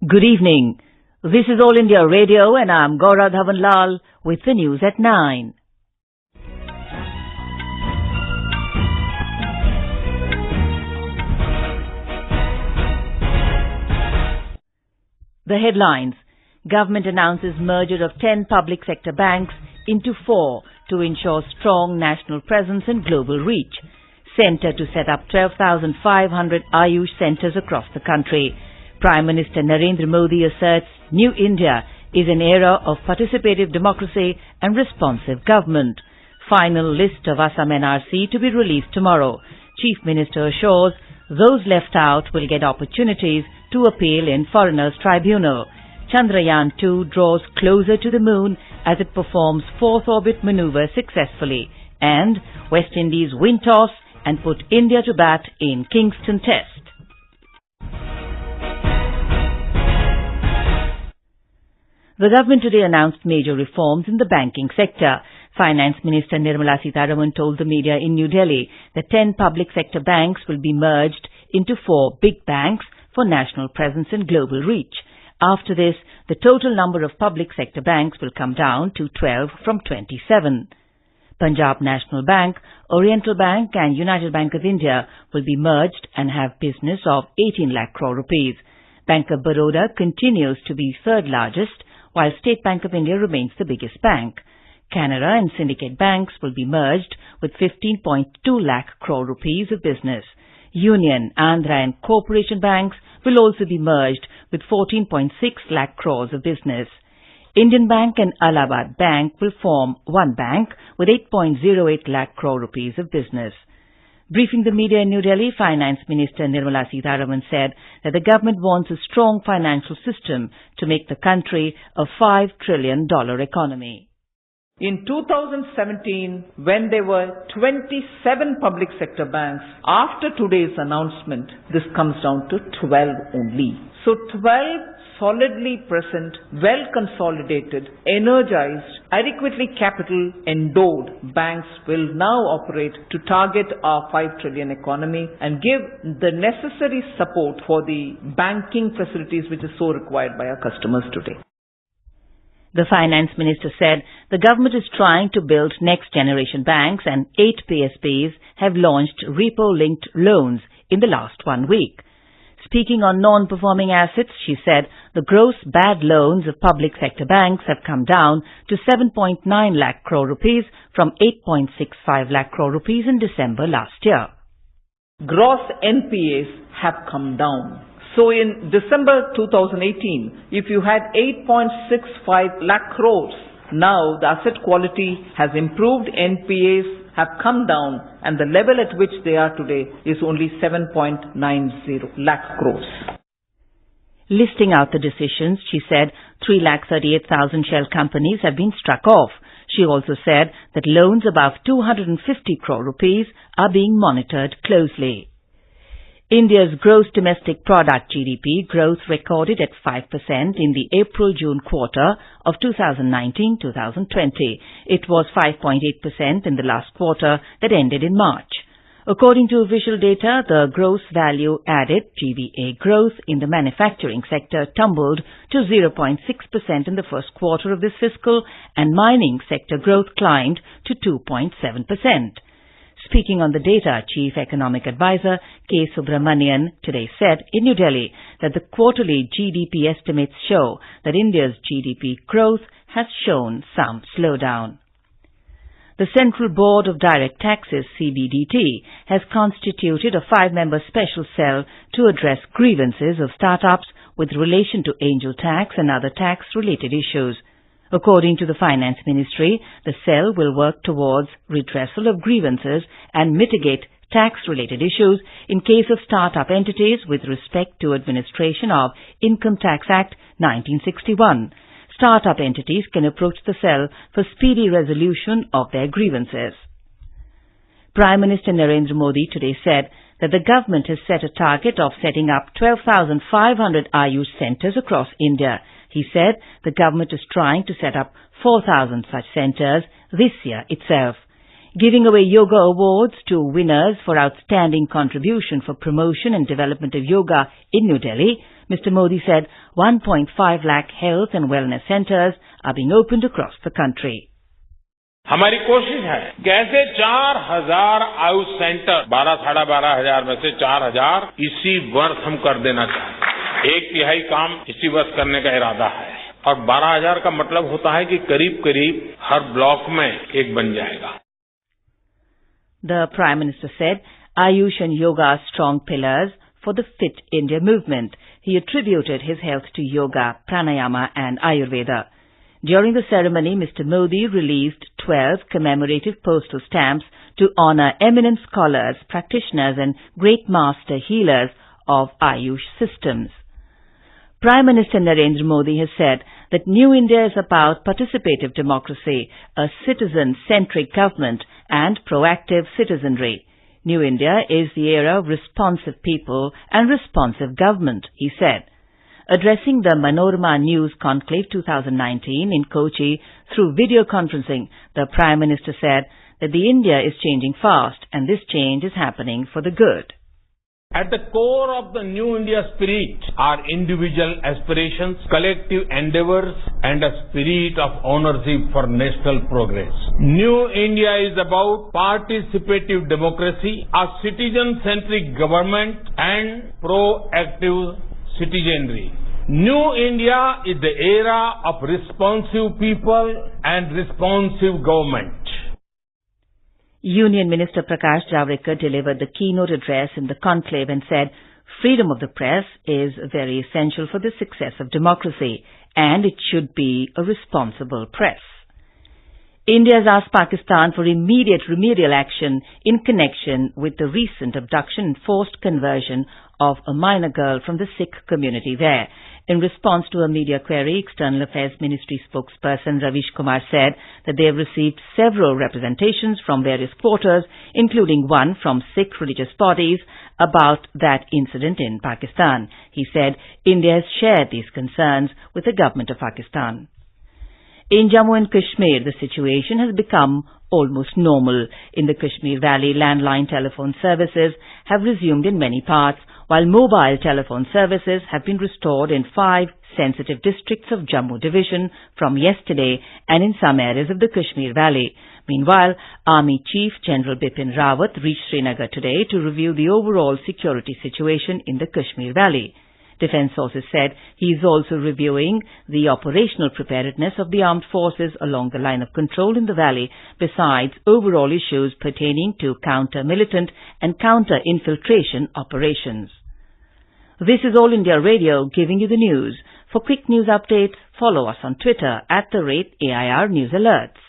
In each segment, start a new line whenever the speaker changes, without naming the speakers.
Good evening. This is All India Radio and I'm Gaura Dhawanlal with the news at 9. The headlines. Government announces merger of 10 public sector banks into 4 to ensure strong national presence and global reach. Centre to set up 12,500 AYUSH centres across the country. Prime Minister Narendra Modi asserts New India is an era of participative democracy and responsive government. Final list of Assam NRC to be released tomorrow. Chief Minister assures those left out will get opportunities to appeal in Foreigners Tribunal. Chandrayaan-2 draws closer to the moon as it performs fourth orbit manoeuvre successfully. And West Indies win toss and put India to bat in Kingston Test. The government today announced major reforms in the banking sector. Finance Minister Nirmala Sitharaman told the media in New Delhi that 10 public sector banks will be merged into 4 big banks for national presence and global reach. After this, the total number of public sector banks will come down to 12 from 27. Punjab National Bank, Oriental Bank and United Bank of India will be merged and have business of 18 lakh crore rupees. Bank of Baroda continues to be third largest, while State Bank of India remains the biggest bank. Canara and Syndicate banks will be merged with 15.2 lakh crore rupees of business. Union, Andhra and Corporation banks will also be merged with 14.6 lakh crores of business. Indian Bank and Allahabad Bank will form one bank with 8.08 lakh crore rupees of business. Briefing the media in New Delhi, Finance Minister Nirmala Sitharaman said that the government wants a strong financial system to make the country a $5 trillion economy.
In 2017, when there were 27 public sector banks, after today's announcement, this comes down to 12 only. So 12 solidly present, well consolidated, energized, adequately capital endowed banks will now operate to target our 5 trillion economy and give the necessary support for the banking facilities which is so required by our customers today.
The Finance Minister said the government is trying to build next generation banks and 8 PSBs have launched repo-linked loans in the last 1 week. Speaking on non-performing assets, she said the gross bad loans of public sector banks have come down to 7.9 lakh crore rupees from 8.65 lakh crore rupees in December last year.
Gross NPAs have come down. So in December 2018, if you had 8.65 lakh crores, now the asset quality has improved, NPAs have come down, and the level at which they are today is only 7.90 lakh crores.
Listing out the decisions, she said 3,38,000 shell companies have been struck off. She also said that loans above 250 crore rupees are being monitored closely. India's gross domestic product GDP growth recorded at 5% in the April-June quarter of 2019-2020. It was 5.8% in the last quarter that ended in March. According to official data, the gross value added GVA growth in the manufacturing sector tumbled to 0.6% in the first quarter of this fiscal, and mining sector growth climbed to 2.7%. Speaking on the data, Chief Economic Advisor K. Subramanian today said in New Delhi that the quarterly GDP estimates show that India's GDP growth has shown some slowdown. The Central Board of Direct Taxes, CBDT, has constituted a 5-member special cell to address grievances of startups with relation to angel tax and other tax-related issues. According to the Finance Ministry, the cell will work towards redressal of grievances and mitigate tax-related issues in case of start-up entities with respect to administration of Income Tax Act 1961. Start-up entities can approach the cell for speedy resolution of their grievances. Prime Minister Narendra Modi today said that the government has set a target of setting up 12,500 AYUSH centres across India. He said the government is trying to set up 4,000 such centres this year itself. Giving away yoga awards to winners for outstanding contribution for promotion and development of yoga in New Delhi, Mr. Modi said 1.5 lakh health and wellness centers are being opened across the country.
हमारी कोशिश है कि ऐसे 4,000 Ayush centre 12,000-12,500 में से 4,000 इसी वर्ष हम कर देना चाहते हैं। 1/3 काम इसी वर्ष करने का इरादा है और 12,000 का मतलब होता है कि करीब-करीब हर ब्लॉक में एक बन जाएगा।
The Prime Minister said AYUSH and yoga are strong pillars for the Fit India movement. He attributed his health to yoga, pranayama and Ayurveda. During the ceremony, Mr. Modi released 12 commemorative postal stamps to honor eminent scholars, practitioners and great master healers of AYUSH systems. Prime Minister Narendra Modi has said that New India is about participative democracy, a citizen-centric government and proactive citizenry. New India is the era of responsive people and responsive government, he said. Addressing the Manorama News Conclave 2019 in Kochi through video conferencing, the Prime Minister said that the India is changing fast and this change is happening for the good.
At the core of the New India spirit are individual aspirations, collective endeavors and a spirit of ownership for national progress. New India is about participative democracy, a citizen-centric government and proactive citizenry. New India is the era of responsive people and responsive government.
Union Minister Prakash Javadekar delivered the keynote address in the conclave and said freedom of the press is very essential for the success of democracy and it should be a responsible press. India has asked Pakistan for immediate remedial action in connection with the recent abduction and forced conversion of a minor girl from the Sikh community there. In response to a media query, External Affairs Ministry spokesperson Ravish Kumar said that they have received several representations from various quarters, including one from Sikh religious bodies, about that incident in Pakistan. He said India has shared these concerns with the government of Pakistan. In Jammu and Kashmir, the situation has become almost normal. In the Kashmir Valley, landline telephone services have resumed in many parts, while mobile telephone services have been restored in 5 sensitive districts of Jammu Division from yesterday and in some areas of the Kashmir Valley. Meanwhile, Army Chief General Bipin Rawat reached Srinagar today to review the overall security situation in the Kashmir Valley. Defence sources said he is also reviewing the operational preparedness of the armed forces along the line of control in the valley, besides overall issues pertaining to counter-militant and counter-infiltration operations. This is All India Radio giving you the news. For quick news updates, follow us on Twitter @AIR News Alerts.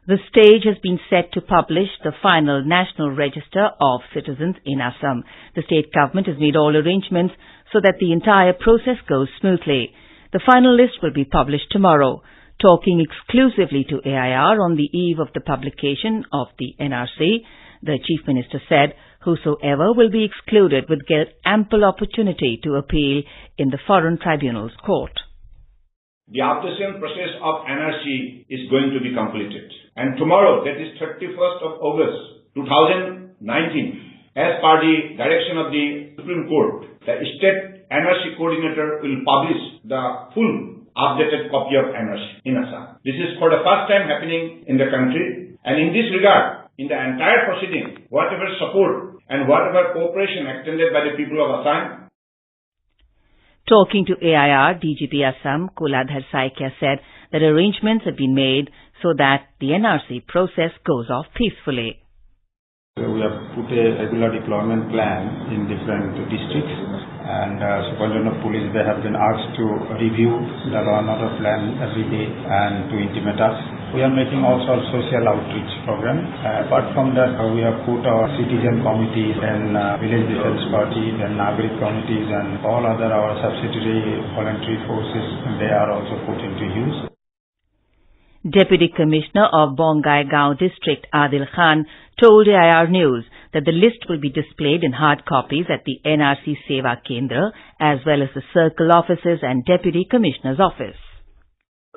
The stage has been set to publish the final National Register of Citizens in Assam. The state government has made all arrangements so that the entire process goes smoothly. The final list will be published tomorrow. Talking exclusively to AIR on the eve of the publication of the NRC, the Chief Minister said whosoever will be excluded would get ample opportunity to appeal in the Foreign Tribunals court.
The application process of NRC is going to be completed. And tomorrow, that is 31st of August 2019, as per the direction of the Supreme Court, the State NRC Coordinator will publish the full updated copy of NRC in Assam. This is for the first time happening in the country. And in this regard, in the entire proceeding, whatever support and whatever cooperation extended by the people of Assam.
Talking to AIR, DGP Assam Kuladhar Saikia said that arrangements have been made so that the NRC process goes off peacefully.
We have put a regular deployment plan in different districts, and Superintendent of Police, they have been asked to review the law and order plan every day and to intimate us. We are making also a social outreach program. Apart from that, we have put our citizen committees and village defense parties and Nagrik committees and all other our subsidiary voluntary forces, they are also put into use.
Deputy Commissioner of Bongaigaon District Adil Khan told AIR News that the list will be displayed in hard copies at the NRC Seva Kendra as well as the circle offices and Deputy Commissioner's office.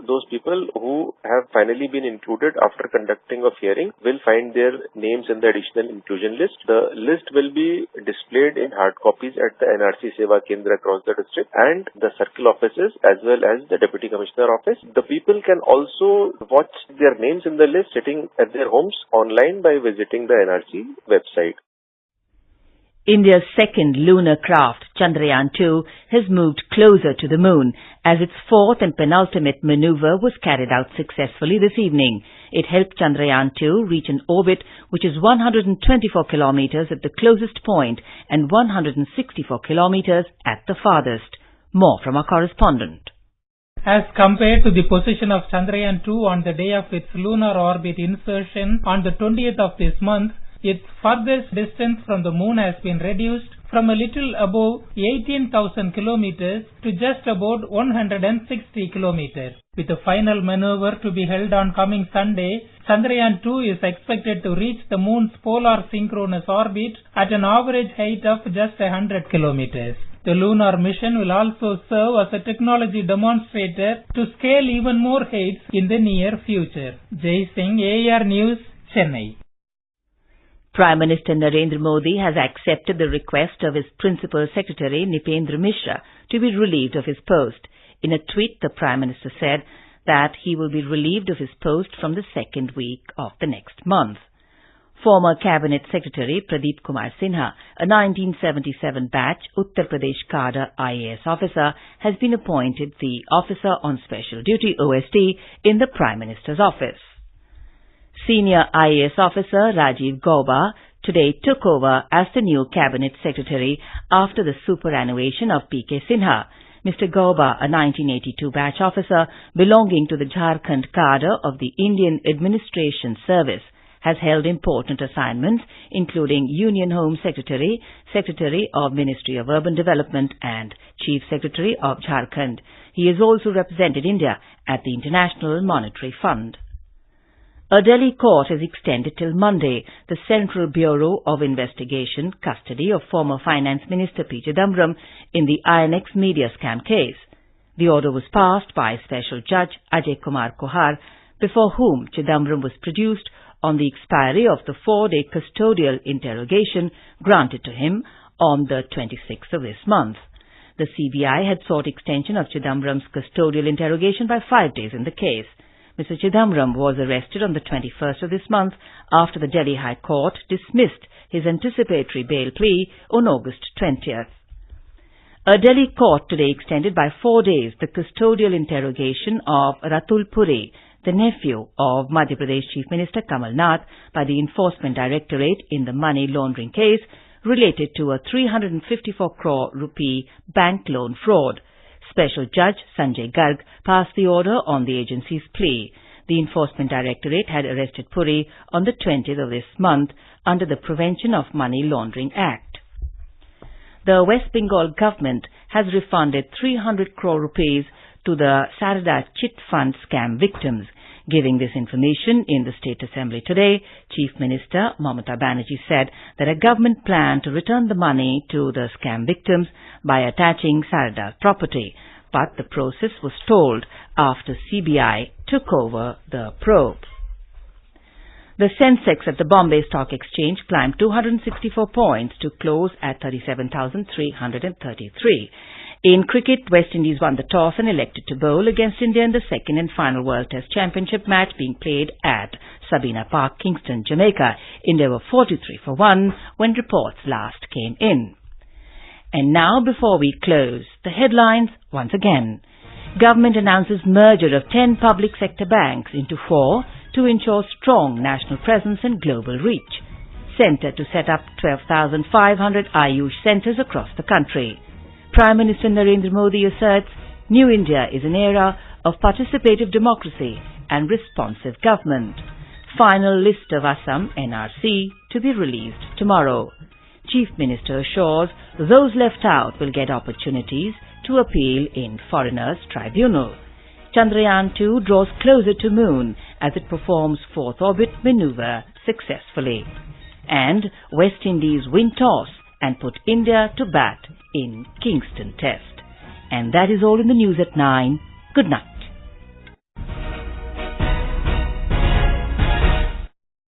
Those people who have finally been included after conducting of hearing will find their names in the additional inclusion list. The list will be displayed in hard copies at the NRC Seva Kendra across the district and the circle offices as well as the Deputy Commissioner office. The people can also watch their names in the list sitting at their homes online by visiting the NRC website.
India's second lunar craft, Chandrayaan-2, has moved closer to the moon as its fourth and penultimate maneuver was carried out successfully this evening. It helped Chandrayaan-2 reach an orbit which is 124 kilometers at the closest point and 164 kilometers at the farthest. More from our correspondent.
As compared to the position of Chandrayaan-2 on the day of its lunar orbit insertion on the 20th of this month, its farthest distance from the moon has been reduced from a little above 18,000 kilometers to just about 160 kilometers. With the final maneuver to be held on coming Sunday, Chandrayaan-2 is expected to reach the moon's polar synchronous orbit at an average height of just 100 kilometers. The lunar mission will also serve as a technology demonstrator to scale even more heights in the near future. Jai Singh, AR News, Chennai.
Prime Minister Narendra Modi has accepted the request of his Principal Secretary Nipendra Mishra to be relieved of his post. In a tweet, the Prime Minister said that he will be relieved of his post from the second week of the next month. Former Cabinet Secretary Pradeep Kumar Sinha, a 1977 batch Uttar Pradesh cadre IAS officer, has been appointed the Officer on Special Duty OSD in the Prime Minister's office. Senior IAS officer Rajiv Gauba today took over as the new Cabinet Secretary after the superannuation of P.K. Sinha. Mr. Gauba, a 1982 batch officer belonging to the Jharkhand cadre of the Indian Administration Service, has held important assignments including Union Home Secretary, Secretary of Ministry of Urban Development and Chief Secretary of Jharkhand. He has also represented India at the International Monetary Fund. A Delhi court has extended till Monday the Central Bureau of Investigation custody of former Finance Minister P. Chidambaram in the INX media scam case. The order was passed by Special Judge Ajay Kumar Kohar, before whom Chidambaram was produced on the expiry of the 4-day custodial interrogation granted to him on the 26th of this month. The CBI had sought extension of Chidambaram's custodial interrogation by 5 days in the case. Mr. Chidambaram was arrested on the 21st of this month after the Delhi High Court dismissed his anticipatory bail plea on August 20th. A Delhi court today extended by 4 days the custodial interrogation of Ratul Puri, the nephew of Madhya Pradesh Chief Minister Kamal Nath, by the Enforcement Directorate in the money laundering case related to a 354 crore rupee bank loan fraud. Special Judge Sanjay Garg passed the order on the agency's plea. The Enforcement Directorate had arrested Puri on the 20th of this month under the Prevention of Money Laundering Act. The West Bengal government has refunded 300 crore rupees to the Sarada Chit Fund scam victims. Giving this information in the State Assembly today, Chief Minister Mamata Banerjee said that a government planned to return the money to the scam victims by attaching Sarada's property, but the process was stalled after CBI took over the probe. The Sensex at the Bombay Stock Exchange climbed 264 points to close at 37,333. In cricket, West Indies won the toss and elected to bowl against India in the second and final World Test Championship match being played at Sabina Park, Kingston, Jamaica. India were 43 for 1 when reports last came in. And now, before we close, the headlines once again. Government announces merger of 10 public sector banks into 4 to ensure strong national presence and global reach. Centre to set up 12,500 AYUSH centres across the country. Prime Minister Narendra Modi asserts New India is an era of participative democracy and responsive government. Final list of Assam NRC to be released tomorrow. Chief Minister assures those left out will get opportunities to appeal in Foreigners Tribunals. Chandrayaan-2 draws closer to moon as it performs fourth orbit maneuver successfully. And West Indies win toss and put India to bat in Kingston Test. And that is all in the news at 9. Good night.